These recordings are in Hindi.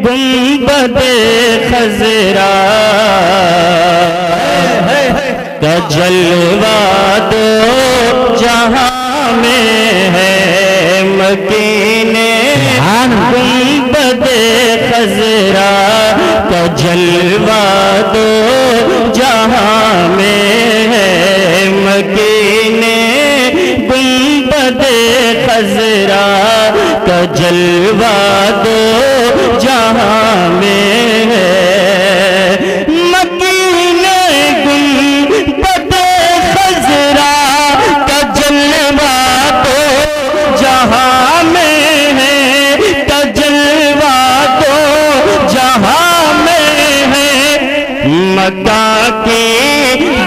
गुंबदे खजरा का जलवा दो जहां में है मकीने गुंबदे खजरा का जलवा दो जहां में है मकीने गुंबदे खजरा का जलवा दो जहां में है मकीने गुंबदे खजरा का जलवा दो जहां में है का जलवा दो जहां में है मक्का की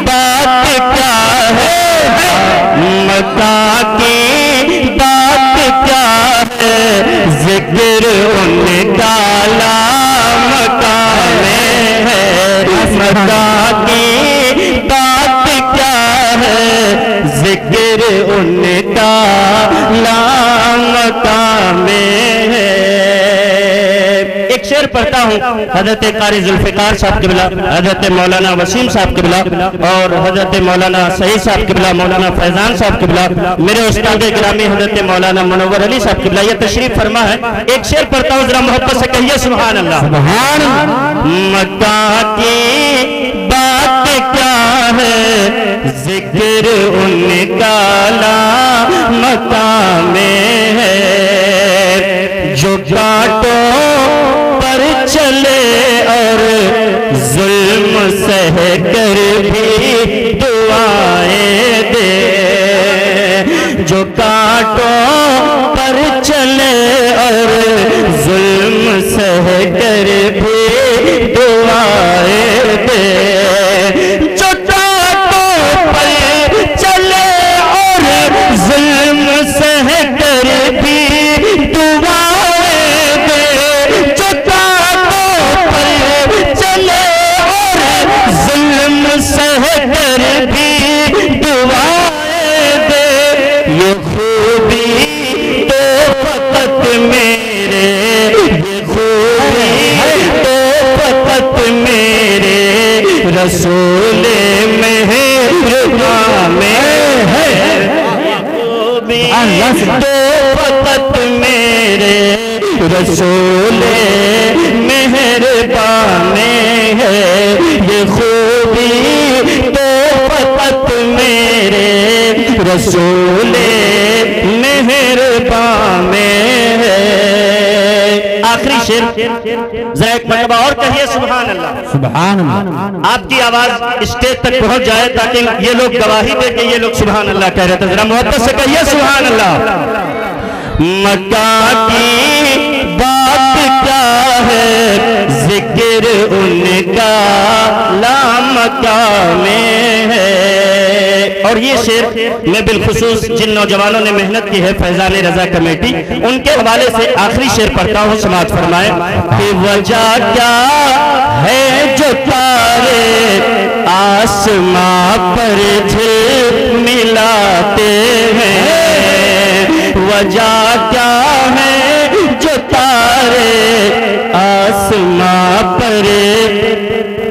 बात क्या है मक्का की बात क्या है जिक्र उनका मक्का में है मक्का की बात क्या है जिक्र उनका मक्का में है। एक शेर पढ़ता हूँ हजरत कारी जुल्फिकार साहब किबला, हजरत मौलाना वसीम साहब किबला और हजरत मौलाना सईद साहब किबला, मौलाना फैजान साहब किबला, मेरे उस्ताद गिरामी हजरत मौलाना मुनव्वर अली साहब किबला ये तशरीफ फरमा है। एक शेर पढ़ता हूँ, जरा मोहब्बत से कहिए सुभान अल्लाह। मक्का की बात क्या है जिक्र उनका मक्का में है जो कांटों पर चले और जुल्म सह कर भी दुआएं दे जो कांटों पर चले और जुल्म सह कर भी दुआएं दे जो कांटों पर चले और जुल्म सह कर भी दुआएं दे जो कांटों पर चले और जुल्म सह कर भी दुआएं दे ये खूबी तो फकत मेरे ये खूबी तो फकत मेरे रसूल मेहरबान में है खूबी तो फकत मेरे रसूल मेहरबान में है ये खूबी तो फकत मेरे रसूल मेहरबान में है। आखिरी शेर जरा एक मरतबा और कहिए सुभान अल्लाह। सुभान अल्लाह आपकी आवाज स्टेज तक पहुंच जाए ताकि ये लोग गवाही दे कि ये लोग सुभान अल्लाह कह रहे थे। जरा मोहब्बत से कहिए सुभान अल्लाह। मक्का की बात क्या है जिक्र उनका मक्का में है। और ये शेर मैं बिलखुसूस जिन नौजवानों ने मेहनत की है फैजान रजा कमेटी उनके हवाले से आखिरी शेर पढ़ता हूँ, समाज फरमाए कि वजह क्या है जो तारे आसमां पर झिलमिलाते हैं वजह क्या है जो तारे आसमां पर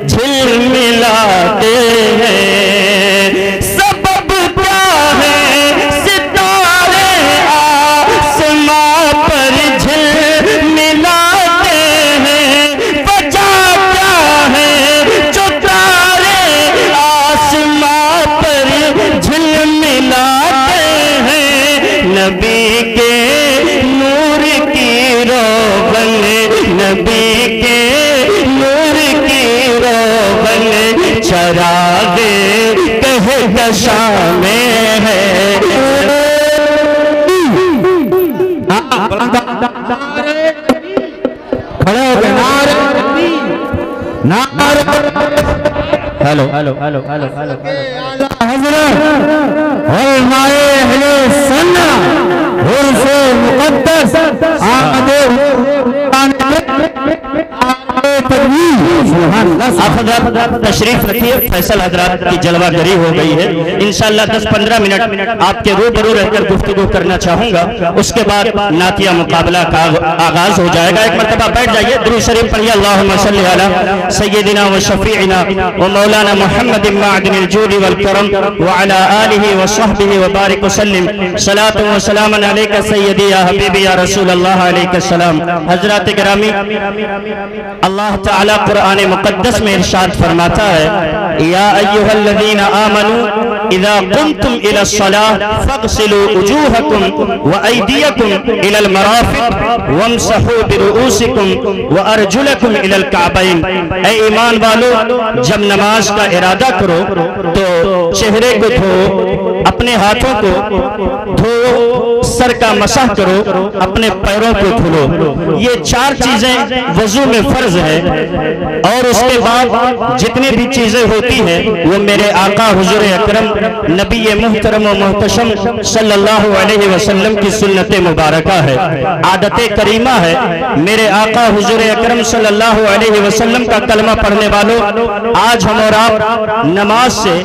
झिलमिलाते हैं सबब क्या है सितारे आसमां पर झिलमिलाते हैं वजह क्या है जो तारे आसमां पर झिलमिलाते हैं नबी के नूर की रोगन नबी के नूर की रोगन चरागे कह दशा में है खड़े हो नारे hello hello hello hello hello हजरत और माए अहले सुन्नत उर्फ़े मुक़द्दस आमद तकबीर सुभान अल्लाह आप तशरीफ रखिए। फैसल हजरात की जलवागरी हो गई है। इंशाअल्लाह 10-15 मिनट आपके रूबरू रहकर गुफ्तगू करना चाहूंगा। उसके बाद नातिया मुकाबला का आगाज हो जाएगा। एक मरतबा बैठ जाइए, दुरूद शरीफ पढ़िए। अल्लाहुम्मा सल्ली अला सय्यदिना व शफीइना व मौलाना मुहम्मद माअदिनिल जूदी वल करम व अला आलिहि व सहबिहि व बारिक व सल्लिम सलातु व सलामन अलैका सय्यदी या हबीबी या रसूल अल्लाह अलैहि सलाम। हजरात गिरामी, अल्लाह ताला कुरान मुक़द्दस में इरशाद फरमाता है, या अय्युहल्लज़ीना आमनू इज़ा कुंतुम इलस्सलाह फ़ग़सिलू वुजूहकुम व अयदियकुम इलल मराफ़िक़ वमसहू बिरुऊसिकुम व अर्जुलकुम इलल काबैन। ऐ ईमान वालो, जब नमाज का इरादा करो तो चेहरे को धो, अपने हाथों को धो, सर का मसाह करो, अपने पैरों को धुलो। ये 4 चीजें वजू में फर्ज है। और उसके बाद जितनी भी चीजें होती हैं वो मेरे आका हुजूर अकरम नबी मुहतरम व मुहतशम सल्लल्लाहु अलैहि वसल्लम की सुन्नत मुबारका है, आदत करीमा है। मेरे आका हुजूर अकरम सल्लल्लाहु अलैहि वसल्लम का कलमा पढ़ने वालों, आज हम और आप नमाज से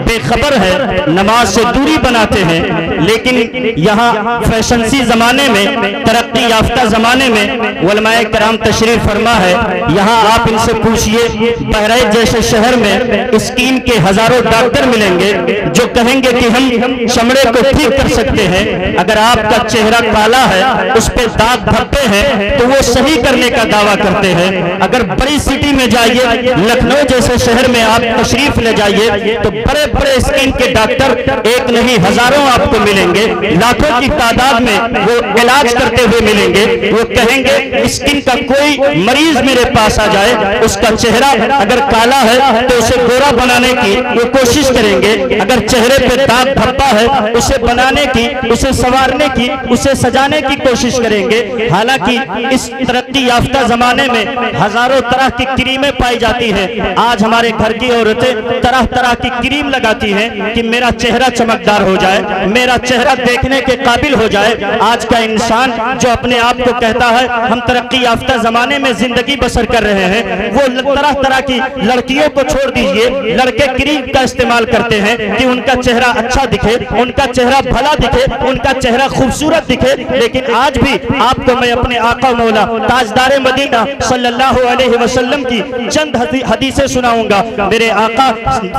बेखबर है, नमाज से दूरी बनाते हैं। लेकिन यहाँ फैशनसी जमाने में, तरक्की याफ्ता जमाने में उलमाए कराम तशरीफ फरमा है। यहाँ आप इनसे पूछिए, बहराइच जैसे शहर में स्किन के हजारों डॉक्टर मिलेंगे जो कहेंगे कि हम चमड़े को ठीक कर सकते हैं। अगर आपका चेहरा काला है, उस पे दाग धब्बे हैं, तो वो सही करने का दावा करते हैं। अगर बड़ी सिटी में जाइए, लखनऊ जैसे शहर में आप तशरीफ ले जाइए, तो बड़े बड़े स्किन के डॉक्टर एक नहीं हजारों आपको मिलेंगे, लाखों की तादाद में वो इलाज करते हुए मिलेंगे। वो कहेंगे स्किन का कोई मरीज मेरे पास आ जाए, उसका चेहरा अगर काला है तो उसे गोरा बनाने की वो कोशिश करेंगे। अगर चेहरे पे दाग धब्बा है, उसे बनाने की, उसे संवारने की, उसे सजाने की कोशिश करेंगे। हालांकि इस तरक्की याफ्ता जमाने में हजारों तरह की क्रीमें पाई जाती हैं। आज हमारे घर की औरतें तरह तरह की क्रीम लगाती हैं कि मेरा चेहरा चमकदार हो जाए, मेरा चेहरा देखने के काबिल हो जाए। आज का इंसान जो अपने आप को कहता है हम तरक्की याफ्ता जमाने में जिंदगी बसर कर रहे हैं, वो तरह तरह की लड़कियों को छोड़ दीजिए, लड़के क्रीम का इस्तेमाल करते हैं कि उनका चेहरा अच्छा दिखे, उनका चेहरा भला दिखे, उनका चेहरा खूबसूरत दिखे। लेकिन आज भी आपको मैं अपने आका मौला ताजदार मदीना सल्लल्लाहु अलैहि वसल्लम की चंद हदीसें सुनाऊंगा। मेरे आका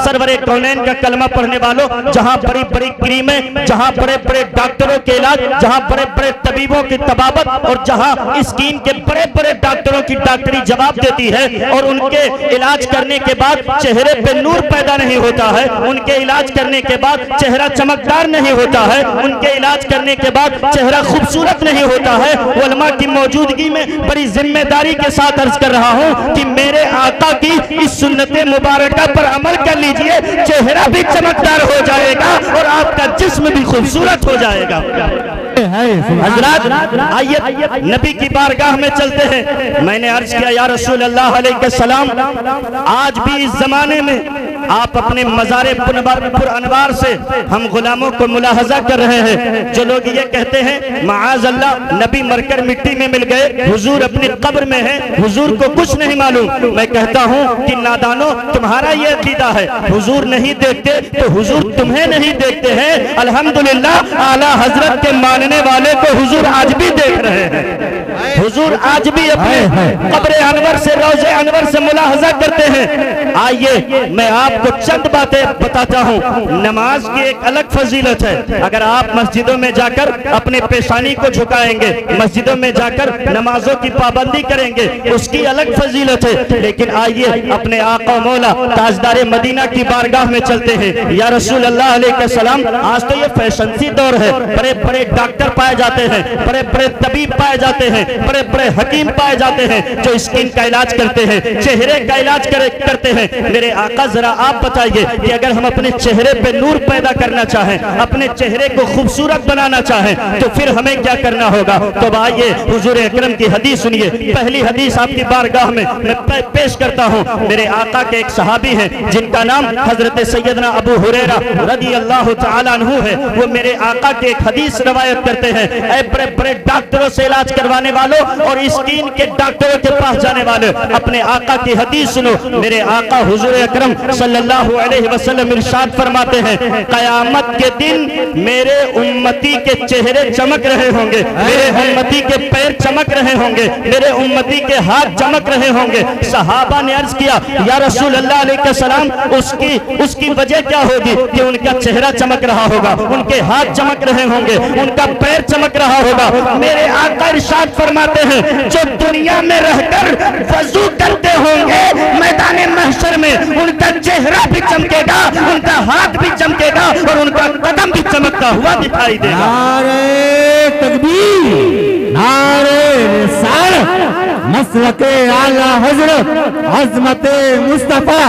सरवरे कौनैन का कलमा पढ़ने वालों, जहां बड़ी बड़ी क्रीमें, जहां बड़े बड़े डॉक्टरों के इलाज, जहां बड़े बड़े तबीबों की तबाबत और जहां स्किन के बड़े बड़े डॉक्टरों की डॉक्टरी जवाब देती है, और उनके इलाज करने के बाद चेहरे पे नूर पैदा नहीं होता है, उनके इलाज करने के बाद चेहरा चमकदार नहीं होता है, उनके इलाज करने के बाद चेहरा खूबसूरत नहीं होता है। उलमा की मौजूदगी में बड़ी जिम्मेदारी के साथ अर्ज कर रहा हूं कि मेरे आका की इस सुन्नत मुबारका पर अमल कर लीजिए, चेहरा भी चमकदार हो जाएगा और आपका जिस्म भी खूबसूरत हो जाएगा। हजरात आइए नबी की बारगाह में चलते हैं। मैंने अर्ज किया, या रसूल अल्लाह अलैहि सलाम, आज भी इस जमाने में आप अपने मज़ारे पुर अनवार से हम गुलामों को मुलाहजा कर रहे हैं। जो लोग ये कहते हैं माआज़ अल्लाह नबी मरकर मिट्टी में मिल गए, हुजूर अपनी कब्र में है, हुजूर को कुछ नहीं मालूम। मैं कहता हूँ कि नादानो, तुम्हारा ये अकीदा है, हुजूर नहीं देखते तो हुजूर तुम्हें नहीं देखते हैं। अल्हम्दुलिल्लाह आला हजरत के मानने वाले को हुजूर आज भी देख रहे हैं। हुजूर आज भी अपने कब्र अनवर से, रोज़े अनवर से मुलाहजा करते हैं। आइए मैं आपको चंद बातें बताता हूँ। नमाज की एक अलग फजीलत है। अगर आप मस्जिदों में जाकर अपने पेशानी को झुकाएंगे, मस्जिदों में जाकर नमाजों की पाबंदी करेंगे, उसकी अलग फजीलत है। लेकिन आइए अपने आका मौला ताजदार मदीना की बारगाह में चलते हैं। या रसूल अल्लाह अलैहि सलाम, आज तो ये फैशनसी दौर है, बड़े बड़े डॉक्टर पाए जाते हैं, बड़े बड़े तबीब पाए जाते हैं, बड़े बड़े हकीम पाए जाते हैं जो स्किन का इलाज करते हैं, चेहरे का इलाज करते हैं। मेरे आका जरा आप बताइए कि अगर हम अपने चेहरे पे नूर पैदा करना चाहें, अपने चेहरे को खूबसूरत बनाना चाहें, तो फिर हमें क्या करना होगा? तो आइए हुजूर अकरम की हदीस सुनिए। पहली हदीस आपकी बारगाह में मैं पेश करता हूँ। मेरे आका के एक सहाबी हैं जिनका नाम हजरत सैयदना अबू हुरैरा रदी अल्लाह तआला अन्हु है। वो मेरे आका के एक हदीस रवायत करते हैं, ऐ बड़े बड़े डॉक्टरों से इलाज करवाने वालों और स्किन के डॉक्टरों के पास जाने वाले, अपने आका की हदीस सुनो। मेरे आका हुजूर अकरम सल्लल्लाहु अलैहि वसल्लम इरशाद फरमाते हैं, कयामत के दिन मेरे उम्मती के चेहरे चमक रहे होंगे, मेरे उम्मती के पैर चमक रहे होंगे, मेरे उम्मती के हाथ चमक रहे होंगे। सहाबा ने अर्ज किया, या रसूल अल्लाह अलैहिस्सलाम, उसकी वजह क्या होगी? कि उनका चेहरा चमक रहा होगा, उनके हाथ चमक रहे होंगे, उनका पैर चमक रहा होगा। मेरे आका इरशाद फरमाते हैं, जो दुनिया में रहकर वजू करते होंगे, मैदान महशर में उनका चेहरा भी चमकेगा, उनका हाथ भी चमकेगा और उनका कदम भी चमकता हुआ दिखाई देगा। नारे तकबीर, नारे रिसालत, मसलके आला हजरत, अज़मते मुस्तफा,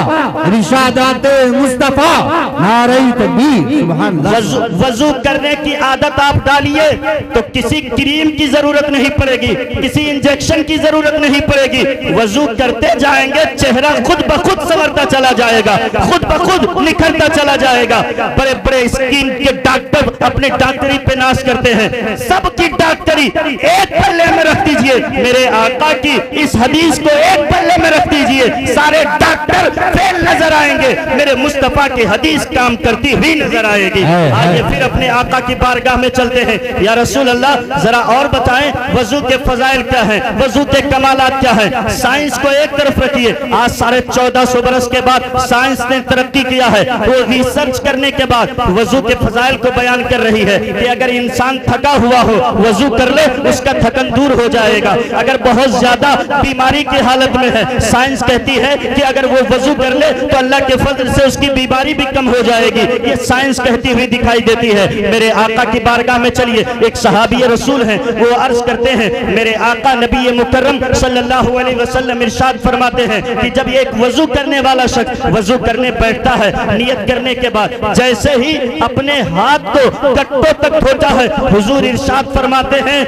इरशादाते मुस्तफा, नारे तकबीर, सुभान अल्लाह। वजू करने की आदत आप डालिए तो किसी क्रीम की जरूरत नहीं पड़ेगी, किसी इंजेक्शन की जरूरत नहीं पड़ेगी। वजू करते जाएंगे, चेहरा खुद ब खुद संवरता चला जाएगा, खुद ब खुद निखरता चला जाएगा। बड़े बड़े स्किन के डॉक्टर अपने डॉक्टरी पे नाश करते हैं, सबकी डॉक्टरी एक पल्ले में रख दीजिए, मेरे आका की इस हदीस को एक पल्ले में रख दीजिए, सारे डॉक्टर फेल नजर आएंगे, मेरे मुस्तफा की हदीस काम करती हुई नजर आएगी। आइए फिर अपने आका की बारगाह में चलते हैं। या रसूल अल्लाह, जरा और बताएं वजू के फजाइल क्या है, वजू के कमालात क्या है। साइंस को एक तरफ रखिए, आज 1450 बरस के बाद साइंस ने तरक्की किया है, वो रिसर्च करने के बाद वजू के फजाइल को बयान कर रही है कि अगर इंसान थका हुआ हो, वजू कर ले, उसका थकन दूर हो जाएगा। अगर बहुत ज्यादा बीमारी की हालत में है, साइंस कहती है कि अगर वो वजू कर ले तो अल्लाह के फजल से उसकी बीमारी भी कम हो जाएगी, ये साइंस कहती हुई दिखाई देती है। मेरे आका की बारगाह में चलिए, एक सहाबी रसूल हैं, वो अर्ज करते हैं, मेरे आका नबी मुकर्रम सल्लल्लाहु अलैहि वसल्लम इरशाद फरमाते हैं कि जब एक वजू करने वाला शख्स वजू करने बैठता है, नियत करने के बाद जैसे ही अपने हाथ को कट्टों तक धोता है, हुजूर इरशाद फरमाते हैं,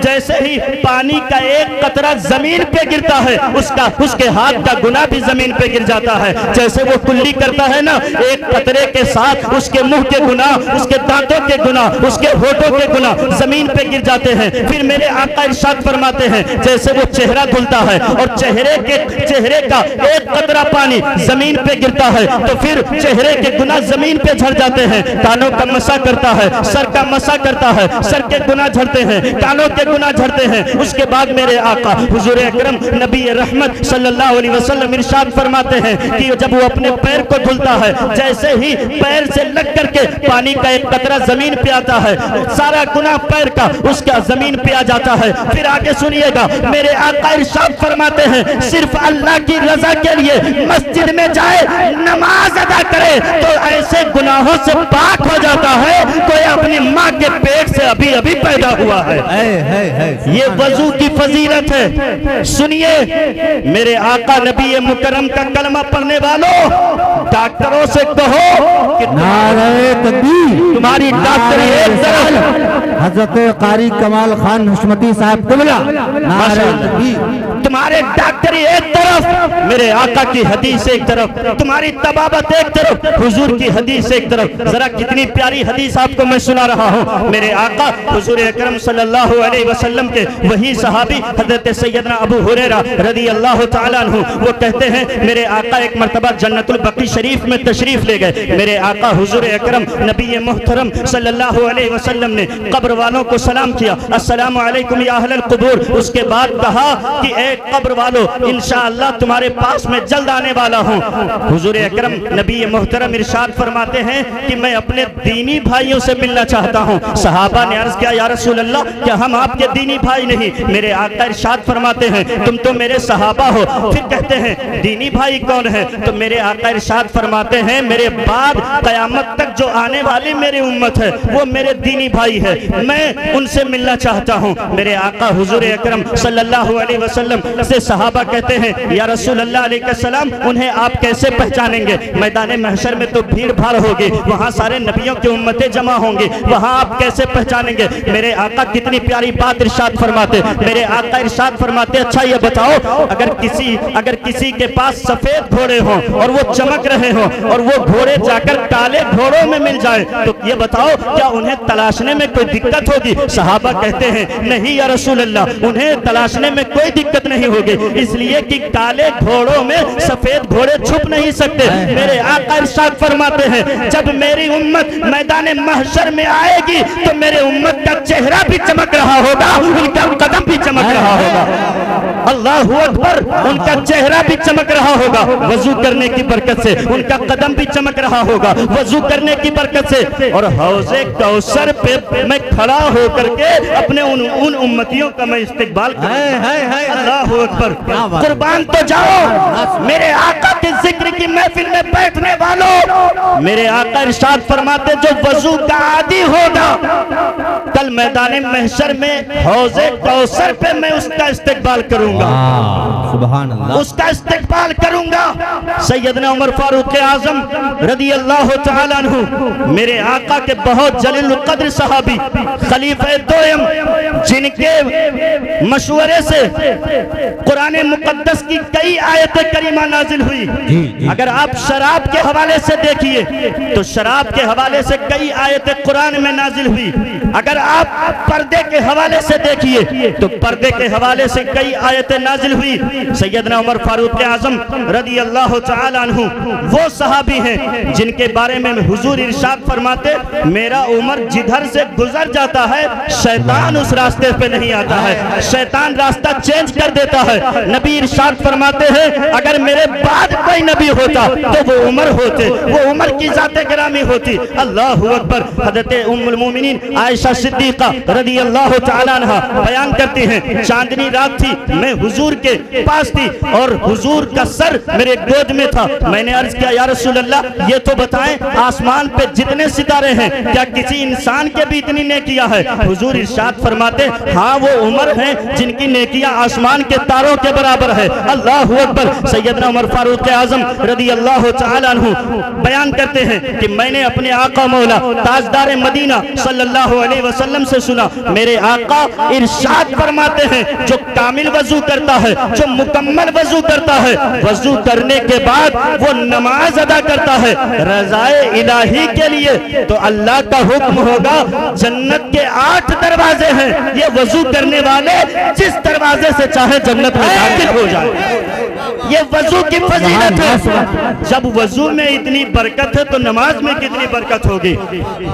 जैसे ही पानी का एक कतरा जमीन पे गिरता है, उसके हाथ का गुनाह भी जमीन पे गिर जाता है। जैसे वो कुल्ली करता है ना, एक कतरे के साथ उसके मुंह के गुनाह, उसके दांतों के गुनाह, उसके होठों के गुनाह जमीन पे गिर जाते हैं। फिर मेरे आका इरशाद फरमाते हैं, जैसे वो चेहरा धुलता है और चेहरे का एक कतरा पानी जमीन पे गिरता है, तो फिर चेहरे के गुनाह जमीन पे झड़ जाते हैं। कानों का मसा करता है, सर का मसा करता है, सर के गुनाह झड़ते हैं, कानों के गुनाह झड़ते हैं। उसके बाद मेरे आका हुजूर अकरम नबी रहमत सल्लल्लाहु अलैहि वसल्लम इरशाद फरमाते हैं कि जब वो अपने पैर को धुलता है, जैसे ही पैर से लग करके पानी का एक कतरा जमीन पे आता है, सारा गुनाह पैर का उसका जमीन पे आ जाता है। फिर आगे सुनिएगा, मेरे आका इरशाद फरमाते हैं, सिर्फ अल्लाह की रजा के लिए मस्जिद में जाए, नमाज अदा करे तो ऐसे गुनाहों से पाक हो जाता है कोई अपनी माँ के पेट से अभी अभी पैदा हुआ है। ये वजू की फजीलत है। सुनिए, मेरे आका नबी मुकर्रम का कलमा पढ़ने वालों, डॉक्टरों से कहो कि नारे तकबीर, तुम्हारी डॉक्टरी एक तरफ, हजरत कारी कमाल खान हुस्मती साहब कुबला, नारे तकबीर, तुम्हारे डॉक्टरी एक तरफ, मेरे आका की हदीस एक तरफ, तुम्हारी तबाबत एक तरफ, हुजूर की हदीस एक तरफ। जरा कितनी प्यारी हदीस आपको मैं सुना रहा हूँ। मेरे आका हुजूर अकरम सल्लल्लाहु अलैहि वसल्लम के वही सहाबी हजरत सैयदना अबू हुरैरा रज़ी अल्लाह तआला अन्हु, वो कहते हैं, मेरे आका एक मर्तबा जन्नतुल बकी शरीफ में तशरीफ ले गए। मेरे आका हुजूर अकरम नबी मोहतरम सल्लल्लाहु अलैहि वसल्लम ने कब्र वालों को सलाम किया, अस्सलामु अलैकुम या अहलल कुबूर। उसके बाद कहा कि ए कब्र वालों, इंशाअल्लाह तुम्हारे पास में जल्द आने वाला हूँ। हुजूर अकरम नबी मोहतरम इरशाद फरमाते हैं कि मैं अपने दीनी भाइयों से मिलना चाहता हूँ। सहाबा ने अर्ज किया, या रसूल अल्लाह, क्या हम आपके दीनी भाई नहीं? मेरे आका इरशाद फरमाते हैं, तुम तो मेरे सहाबा हो। फिर कहते हैं, दीनी भाई कौन है? तो मेरे आका इरशाद फरमाते हैं, मेरे बाद कयामत तक जो आने वाली मेरी उम्मत है वो मेरे दीनी भाई है, मैं उनसे मिलना चाहता हूँ। मेरे आका हुजूर अकरम सल्लल्लाहु अलैहि वसल्लम से सहाबा सहाबा कहते हैं या रसूल अल्लाह अलैहिस्सलाम उन्हें आप कैसे पहचानेंगे? मैदान महशर में तो भीड़ भाड़ होगी, वहाँ सारे नबियों की उम्मतें जमा होंगी, वहाँ आप कैसे पहचानेंगे? मेरे आका कितनी प्यारी बात इरशाद फरमाते, मेरे आका इरशाद फरमाते, अच्छा ये बताओ अगर किसी के पास सफेद घोड़े हों और वो चमक रहे हों और वो घोड़े जाकर काले घोड़ों में मिल जाए तो ये बताओ क्या उन्हें तलाशने में कोई दिक्कत होगी? सहाबा कहते हैं नहीं या रसूल अल्लाह, उन्हें तलाशने में कोई दिक्कत नहीं होगी, इसलिए कि काले घोड़ों में सफेद घोड़े छुप नहीं सकते। मेरे आका इरशाद फरमाते हैं जब मेरी उम्मत मैदान महशर में आएगी तो मेरे उम्मत का चेहरा भी चमक रहा होगा, उनका कदम भी चमक रहा होगा। अल्लाहू अकबर, उनका चेहरा भी चमक रहा होगा वजू करने की बरकत से, उनका कदम भी चमक रहा होगा वजू करने की बरकत से। और हौज़े कौसर पे मैं खड़ा होकर के अपने उन उम्मतियों का मैं इस्तिकबाल अल्लाहू अकबर। कुर्बान तो जाओ मेरे आका के जिक्र की महफिल में बैठने वालों, मेरे आका इरशाद फरमाते जो वजू का आदी होगा कल मैदान महशर में हौज़े कौसर पे मैं उसका इस्तिकबाल करूंगा, सुभान अल्लाह, उसका इस्तिकबाल करूंगा। सैयदना उमर फारूक आजम रदी अल्लाह तआला अन्हु मेरे आका के बहुत जलील कद्र सहाबी, खलीफे दोयम, जिनके मशवरे से कुरान मुकद्दस की कई आयतें करीमा नाजिल हुई। अगर आप शराब के हवाले से देखिए तो शराब के हवाले से कई आयतें कुरान में नाजिल हुई। अगर आप पर्दे के हवाले से देखिए तो पर्दे के हवाले से कई आयतें नाजिल हुई। सैयदना उमर फारूक आजम रदी अल्लाह तआला अन्हु वो सहाबी हैं जिनके बारे में हुजूर इरशाद फरमाते मेरा उमर जिधर से गुजर जाता है शैतान उस रास्ते पे नहीं आता है, शैतान रास्ता चेंज कर देता है। नबी इरशाद फरमाते हैं अगर मेरे बाद कोई नबी होता तो वो उमर होते, वो उमर की जाते गिरामी होती। अल्लाहू अकबर। हज़रत उम्मुल मोमिनीन आयशा सिद्दीक़ा रदी अल्लाह तआला अन्हा बयान करती हैं चांदनी रात थी, मैं हुजूर के पास थी और हुजूर का सर मेरे गोद में था। मैंने अर्ज किया या रसूल अल्लाह ये तो बताएं आसमान पे जितने सितारे हैं क्या किसी इंसान के भी इतनी नेकियां है? हुजूर इरशाद फरमाते हाँ वो उमर हैं जिनकी नेकियां आसमान के तारों के बराबर है। अल्लाहू अकबर। सैयदना उमर फारूक आजम रदी अल्लाह तआला अन्हु बयान करते हैं कि मैंने अपने आका मौला ताजदार मदीना सल्लल्लाहु अलैहि वसल्लम से सुना, मेरे आका इरशाद फरमाते हैं जो कामिल वजू करता है, जो मुकम्मल वजू करता है, वजू करने के बाद वो नमाज अदा करता है रज़ाए इलाही के लिए तो अल्लाह का हुक्म होगा जन्नत के 8 दरवाजे हैं, ये वजू करने वाले जिस दरवाजे से चाहे जन्नत में दाखिल हो जाए। ये वजू की फजीलत है। जब वजू में इतनी बरकत है तो नमाज में कितनी बरकत होगी?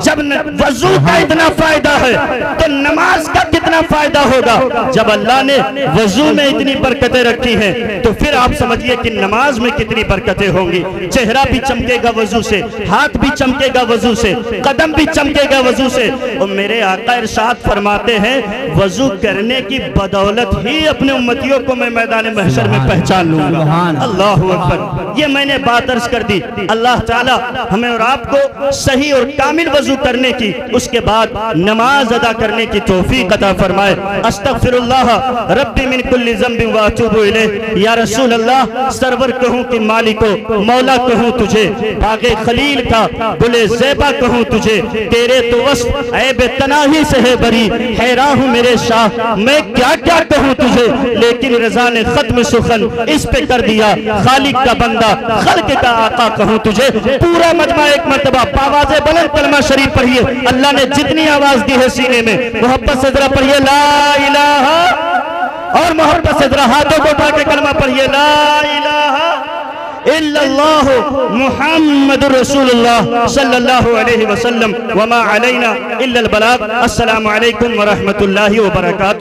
जब वजू का इतना फायदा है तो नमाज का कितना फायदा होगा? जब अल्लाह ने वजू में इतनी बरकतें रखी हैं तो फिर आप समझिए कि नमाज में कितनी बरकतें होंगी। चेहरा भी चमकेगा वजू से, हाथ भी चमकेगा वजू से, कदम भी चमकेगा वजू से। और मेरे आका इरशाद फरमाते हैं वजू करने की बदौलत ही अपने उम्मतियों को मैं मैदान महशर में पहचान लूंगा। अल्लाहू अकबर। ये मैंने बात अर्ज कर दी। अल्लाह ताला हमें और आपको सही और कामिल वजू करने की, उसके बाद नमाज अदा करने की तौफीक अता फरमाए। अस्तगफिरुल्लाह रब्बी मिन कुल्ली ज़ंबिन व अतूबु इलैह। या रसूल अल्लाह सरवर कहूँ कि मालिको मौला कहूँ तुझे, बागे खलील का गुले ज़ेबा कहूँ तुझे, तेरे तो वस्फ ऐब तनाही से है बरी, हैरान हूँ मेरे शाह मैं क्या क्या कहूँ तुझे, लेकिन रज़ा ने खत्म सुखन इस पे कर दिया, खालिक का बंदा खल्क का आका कहूँ तुझे। पूरा मजमा एक मर्तबा आवाज़े बुलंद कलमा शरीफ पढ़िए। अल्लाह ने जितनी आवाज दी है सीने में मोहब्बत से जरा पढ़िए ला इलाहा, और मोहब्बत से जरा हाथों को उठा के कलमा पढ़िए ला इलाहा इल्लल्लाहु मुहम्मदुर रसूलुल्लाह सल्लल्लाहु अलैहि वसल्लम वमा अलैना इल्लल बलाग। अस्सलामु अलैकुम व रहमतुल्लाहि व बरकातुहू।